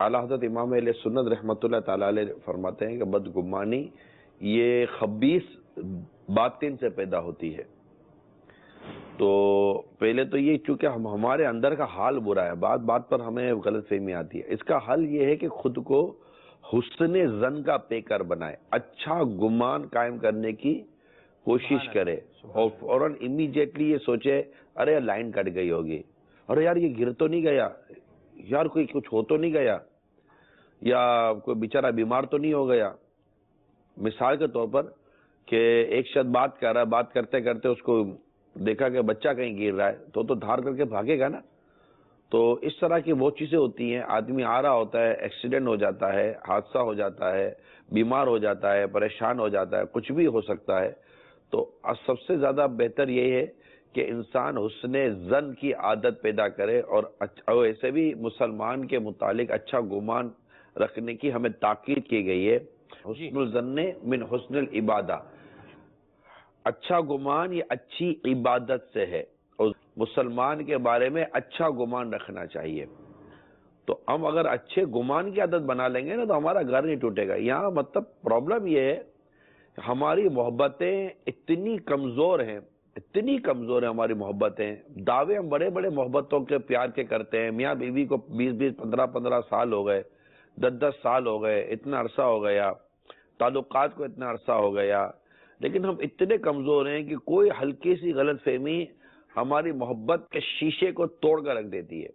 اعلیٰ حضرت امام اہل سنت رحمۃ اللہ تعالیٰ علیہ فرماتے ہیں کہ بدگمانی یہ خبیث باطن سے پیدا ہوتی ہے۔ تو پہلے تو یہ چونکہ ہمارے اندر کا حال برا ہے، بات بات پر ہمیں غلط فہمی آتی ہے۔ اس کا حل یہ ہے کہ خود کو حسن ظن کا پیکر بنائے، اچھا گمان قائم کرنے کی کوشش کرے اور فوراً امیڈیٹلی یہ سوچے ارے لائن کٹ گئی ہوگی، ارے یار یہ گر تو نہیں گیا، یار کوئی کچھ ہو تو نہیں گیا، یا کوئی بیچارہ بیمار تو نہیں ہو گیا۔ مثال کے طور پر کہ ایک شخص بات کر رہا ہے، بات کرتے کرتے اس کو دیکھا کہ بچہ کہیں گر رہا ہے تو دھار کر کے بھاگے گا نا۔ تو اس طرح کی وہ چیزیں ہوتی ہیں، آدمی آ رہا ہوتا ہے، ایکسیڈنٹ ہو جاتا ہے، حادثہ ہو جاتا ہے، بیمار ہو جاتا ہے، پریشان ہو جاتا ہے، کچھ بھی ہو سکتا ہے۔ تو سب سے زیادہ بہتر یہ ہے کہ انسان حسن ظن کی عادت پیدا کرے، اور ایسے بھی مسلمان کے متعلق اچھا گمان رکھنے کی ہمیں تاکید کی گئی ہے۔ حسن الظن من حسن العبادہ، اچھا گمان یہ اچھی عبادت سے ہے، اور مسلمان کے بارے میں اچھا گمان رکھنا چاہیے۔ تو ہم اگر اچھے گمان کی عادت بنا لیں گے نا تو ہمارا گھر نہیں ٹوٹے گا۔ یہاں مطلب پرابلم یہ ہے ہماری محبتیں اتنی کمزور ہیں، اتنی کمزور ہیں ہماری محبتیں، دعوے ہم بڑے بڑے محبتوں کے پیار کے کرتے ہیں، میاں بیوی کو 20 15 سال ہو گئے، 10 سال ہو گئے، اتنا عرصہ ہو گیا، تعلقات کو اتنا عرصہ ہو گیا، لیکن ہم اتنے کمزور ہیں کہ کوئی ہلکی سی غلط فہمی ہماری محبت کے شیشے کو توڑ کر رکھ دیتی ہے۔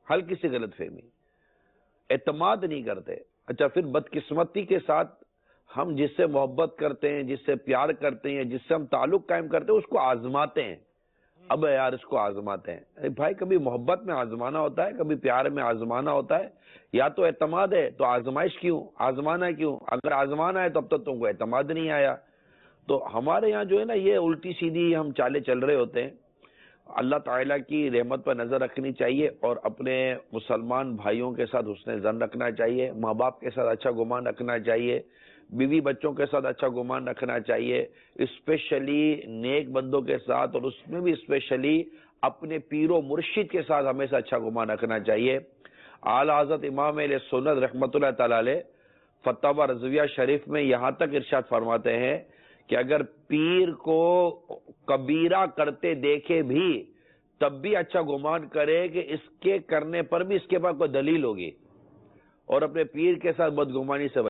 ہلکی سی غلط فہمی، اعتماد نہیں کرتے۔ اچھا پھر بدقسمتی کے ساتھ ہم جس سے محبت کرتے ہیں، جس سے پیار کرتے ہیں، جس سے ہم تعلق قائم کرتے ہیں، اس کو آزماتے ہیں۔ اب یار اس کو آزماتے ہیں، بھائی کبھی محبت میں آزمانا ہوتا ہے، کبھی پیار میں آزمانا ہوتا ہے۔ یا تو اعتماد ہے تو آزمائش کیوں، آزمانا کیوں؟ اگر آزمانا ہے تو اب تک تم کو اعتماد نہیں آیا۔ تو ہمارے یہاں جو ہے نا یہ الٹی سیدھی ہم چالیں چل رہے ہوتے ہیں۔ اللہ تعالیٰ کی رحمت پر نظر رکھنی چاہیے، اور اپنے مسلمان بھائیوں کے ساتھ حسن ظن رکھنا چاہیے، ماں باپ کے ساتھ اچھا گمان رکھنا چاہیے، بیوی بچوں کے ساتھ اچھا گمان رکھنا چاہیے، اسپیشلی نیک بندوں کے ساتھ، اور اس میں بھی اسپیشلی اپنے پیر و مرشد کے ساتھ ہمیشہ اچھا گمان رکھنا چاہیے۔ اعلیٰ حضرت امام اہل سنت رحمۃ اللہ تعالیٰ علیہ فتاوی رضویہ شریف میں یہاں تک ارشاد فرماتے ہیں کہ اگر پیر کو کبیرہ کرتے دیکھے بھی تب بھی اچھا گمان کرے کہ اس کے کرنے پر بھی اس کے پاس کوئی دلیل ہوگی، اور اپنے پیر کے ساتھ بدگمانی سے